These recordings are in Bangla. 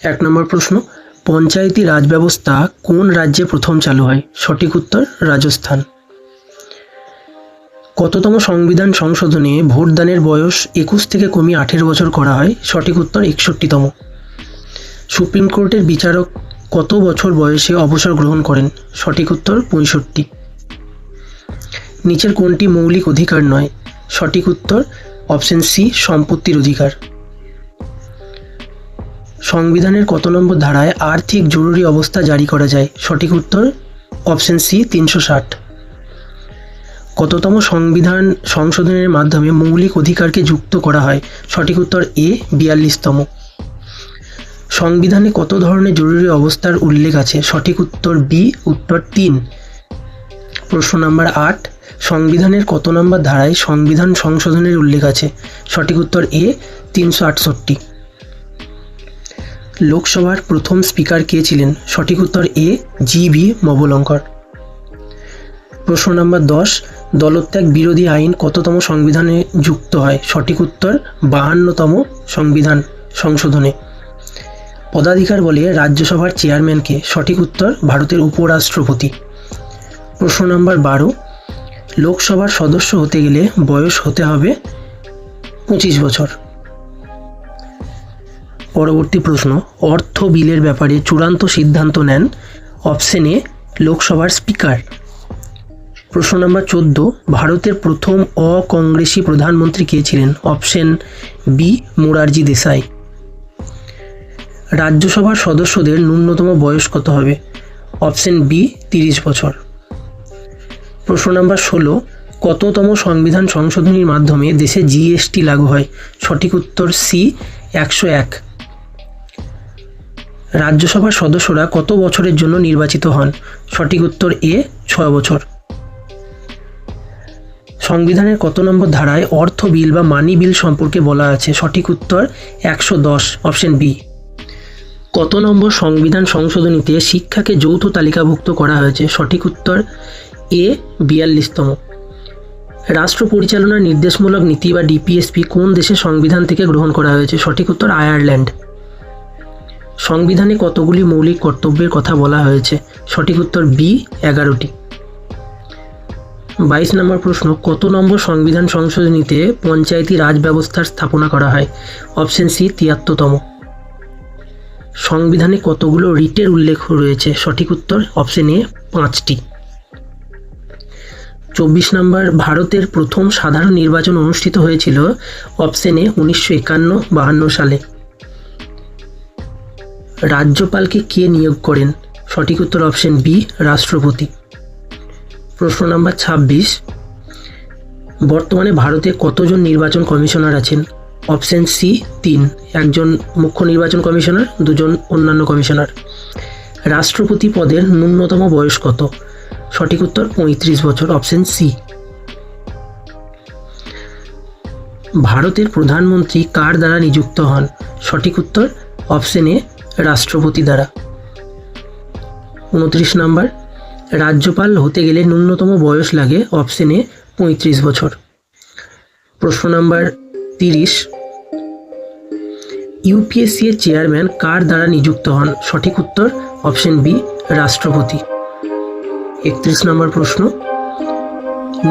এক নম্বর প্রশ্ন, পঞ্চায়েতি রাজ ব্যবস্থা কোন রাজ্যে প্রথম চালু হয়? সঠিক উত্তর রাজস্থান। কততম সংবিধান সংশোধনে ভোটদানের বয়স 21 থেকে কমিয়ে 18 বছর করা হয়? সঠিক উত্তর 61তম। সুপ্রিম কোর্টের বিচারক কত বছর বয়সে অবসর গ্রহণ করেন? সঠিক উত্তর 65। নিচের কোনটি মৌলিক অধিকার নয়? সঠিক উত্তর অপশন সি, সম্পত্তির অধিকার। সংবিধানের কত নম্বর ধারায় আর্থিক জরুরি অবস্থা জারি করা যায়? সঠিক উত্তর অপশন সি, 360। কততম সংবিধান সংশোধনের মাধ্যমে মৌলিক অধিকারকে যুক্ত করা হয়? সঠিক উত্তর এ, 42তম। সংবিধানে কত ধরনের জরুরি অবস্থার উল্লেখ আছে? সঠিক উত্তর বি, উত্তর 3। প্রশ্ন নাম্বার 8, সংবিধানের কত নম্বর ধারায় সংবিধান সংশোধনের উল্লেখ আছে? সঠিক উত্তর এ, 368। লোকসভার প্রথম স্পিকার কে ছিলেন? সঠিক উত্তর এ, জি.ভি. মবলঙ্কর। প্রশ্ন নাম্বার 10, দলত্যাগ বিরোধী আইন কততম সংবিধানে যুক্ত হয়? সঠিক উত্তর 52তম সংবিধান সংশোধনে। পদাধিকার বলে রাজ্যসভার চেয়ারম্যানকে? সঠিক উত্তর ভারতের উপরাষ্ট্রপতি। প্রশ্ন নাম্বার 12, লোকসভার সদস্য হতে গেলে বয়স হতে হবে 25 বছর। পরবর্তী প্রশ্ন, অর্থ বিলের ব্যাপারে চূড়ান্ত সিদ্ধান্ত নেন? অপশন এ, লোকসভার স্পিকার। প্রশ্ন নাম্বার 14, ভারতের প্রথম অকংগ্রেসী প্রধানমন্ত্রী কে ছিলেন? Option B, Morarji Desai. রাজ্যসভার সদস্যদের ন্যূনতম বয়স কত হবে? অপশন বি, 30 বছর। প্রশ্ন নাম্বার 16, কততম সংবিধান সংশোধনীর মাধ্যমে দেশে জিএসটি লাগু হয়? সঠিক উত্তর সি, 101। রাজ্যসভার সদস্যরা কত বছরের জন্য নির্বাচিত হন? সঠিক উত্তর এ, 6 বছর। সংবিধানের কত নম্বর ধারায় অর্থ বিল বা মানি বিল সম্পর্কে বলা আছে? সঠিক উত্তর 110, অপশন বি। কত নম্বর সংবিধান সংশোধনীতে শিক্ষাকে যৌথ তালিকাভুক্ত করা হয়েছে? সঠিক উত্তর এ, 42তম। রাষ্ট্র পরিচালনার নির্দেশমূলক নীতি বা ডিপিএসপি কোন দেশের সংবিধান থেকে গ্রহণ করা হয়েছে? সঠিক উত্তর আয়ারল্যান্ড। সংবিধানে কতগুলি মৌলিক কর্তব্যের কথা বলা হয়েছে? সঠিক উত্তর বি, 11টি। 22 নম্বর প্রশ্ন, কত নম্বর সংবিধান সংশোধনীতে পঞ্চায়েতি রাজ ব্যবস্থার স্থাপনা করা হয়? অপশন সি, 73তম। সংবিধানে কতগুলো রিটের উল্লেখ রয়েছে? সঠিক উত্তর অপশন এ, 5টি। 24 নম্বর, ভারতের প্রথম সাধারণ নির্বাচন অনুষ্ঠিত হয়েছিল? অপশন এ, 1951-52 সালে। রাজ্যপালকে কে নিয়োগ করেন? সঠিক উত্তর অপশন বি, রাষ্ট্রপতি। প্রশ্ন নাম্বার 26, বর্তমানে ভারতে কতজন নির্বাচন কমিশনার আছেন? অপশন সি, 3, একজন মুখ্য নির্বাচন কমিশনার, 2 জন অন্যান্য কমিশনার। রাষ্ট্রপতি পদের ন্যূনতম বয়স কত? সঠিক উত্তর 35 বছর, অপশন সি। ভারতের প্রধানমন্ত্রী কার দ্বারা নিযুক্ত হন? সঠিক উত্তর অপশন এ, রাষ্ট্রপতি দ্বারা। 29 নম্বর, রাজ্যপাল হতে গেলে ন্যূনতম বয়স লাগে? অপশন এ, 35 বছর। প্রশ্ন নাম্বার 30, ইউপিএসসি এর চেয়ারম্যান কার দ্বারা নিযুক্ত হন? সঠিক উত্তর অপশন বি, রাষ্ট্রপতি। 31 নম্বর প্রশ্ন,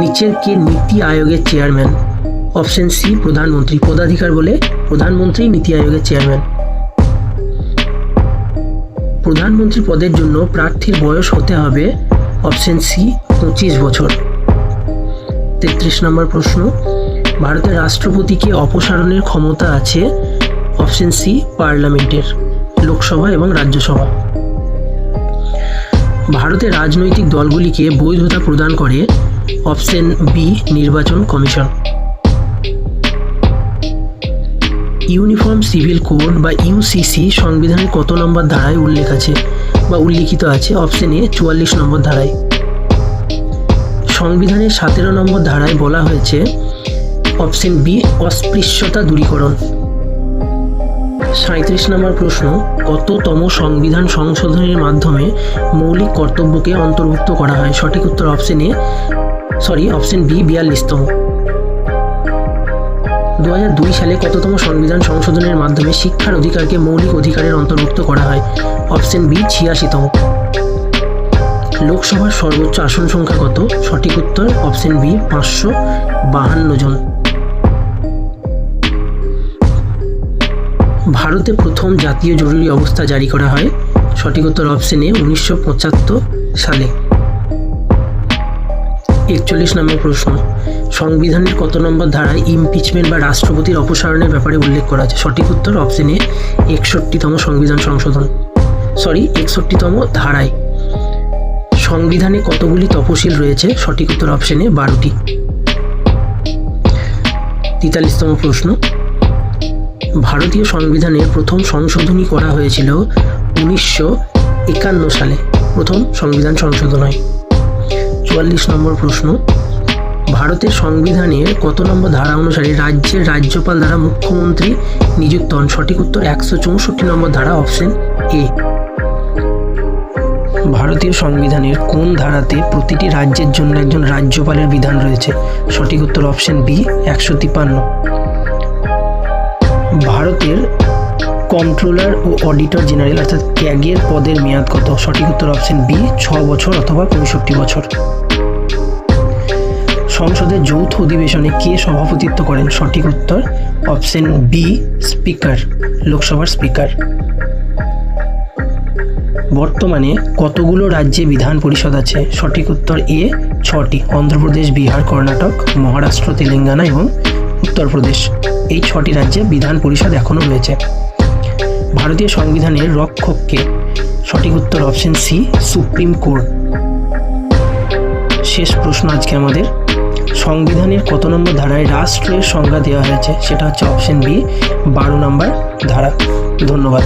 নিচের কে নীতি আয়োগের চেয়ারম্যান? অপশন সি, প্রধানমন্ত্রী। পদাধিকার বলে প্রধানমন্ত্রী নীতি আয়োগের চেয়ারম্যান। প্রধানমন্ত্রী পদের জন্য প্রার্থীর বয়স হতে হবে? অপশন সি, 25 বছর। 33 নম্বর প্রশ্ন, ভারতের রাষ্ট্রপতিকে অপসারণের ক্ষমতা আছে? অপশন সি, পার্লামেন্টের, লোকসভা এবং রাজ্যসভা। ভারতের রাজনৈতিক দলগুলিকে বৈধতা প্রদান করে? অপশন বি, নির্বাচন কমিশন। ইউনিফর্ম সিভিল কোড বা ইউসিসি সংবিধানের কত নম্বর ধারায় উল্লেখ আছে বা উল্লিখিত আছে? অপশন এ, 44 নম্বর ধারায়। সংবিধানের 17 নম্বর ধারায় বলা হয়েছে? অপশন বি, অস্পৃশ্যতা দূরীকরণ। 37 নম্বর প্রশ্ন, কততম সংবিধান সংশোধনের মাধ্যমে মৌলিক কর্তব্যকে অন্তর্ভুক্ত করা হয়? সঠিক উত্তর অপশন বি, 42তম। 2002 সালে কততম সংবিধান সংশোধনের মাধ্যমে শিক্ষার অধিকারকে মৌলিক অধিকারের অন্তর্ভুক্ত করা হয়? অপশন বি 86তম। লোকসভার সর্বোচ্চ আসন সংখ্যা কত? সঠিক উত্তর অপশন বি 552 জন। ভারতে প্রথম জাতীয় জরুরি অবস্থা জারি করা হয়? সঠিক উত্তর অপশন এ 1975 সালে। 41 নম্বর প্রশ্ন, সংবিধানের কত নম্বর ধারায় ইমপিচমেন্ট বা রাষ্ট্রপতির অপসারণের ব্যাপারে উল্লেখ করা আছে? সঠিক উত্তর অপশন এ 61তম সংবিধান সংশোধন 61তম ধারায়। সংবিধানে কতগুলি তফসিল রয়েছে? সঠিক উত্তর অপশন এ 12টি। 43তম প্রশ্ন, ভারতীয় সংবিধানের প্রথম সংশোধনী করা হয়েছিল 1951 সালে। প্রথম সংবিধান সংশোধন হয়। 44 নম্বর প্রশ্ন, ভারতের সংবিধানের কত নম্বর ধারা অনুসারে রাজ্যের রাজ্যপাল দ্বারা মুখ্যমন্ত্রী নিযুক্ত হন? সঠিক উত্তর 164 নম্বর ধারা অপশন এ। ভারতীয় সংবিধানের কোন ধারাতে প্রতিটি রাজ্যের জন্য একজন রাজ্যপালের বিধান রয়েছে? সঠিক উত্তর অপশন বি 153। ভারতের কন্ট্রোলার ও অডিটর জেনারেল অর্থাৎ ক্যাগের পদের মেয়াদ কত? সঠিক উত্তর অপশন বি 6 বছর অথবা 65 বছর। সংসদের যৌথ অধিবেশনে কে সভাপতিত্ব করেন? সঠিক উত্তর অপশন বি স্পিকার, লোকসভার স্পিকার। বর্তমানে কতগুলো রাজ্যে বিধান পরিষদ আছে? সঠিক উত্তর এ 6টি। অন্ধ্রপ্রদেশ, বিহার, কর্ণাটক, মহারাষ্ট্র, তেলেঙ্গানা এবং উত্তরপ্রদেশ, এই 6টি রাজ্যে বিধান পরিষদ এখনও রয়েছে। ভারতীয় সংবিধানের রক্ষক কে? সঠিক উত্তর অপশন সি সুপ্রিম কোর্ট। শেষ প্রশ্ন আজকে আমাদের, সংবিধানের কত নম্বর ধারায় রাষ্ট্রের সংজ্ঞা দেওয়া হয়েছে? সেটা হচ্ছে অপশন বি 12 নম্বর ধারা। ধন্যবাদ।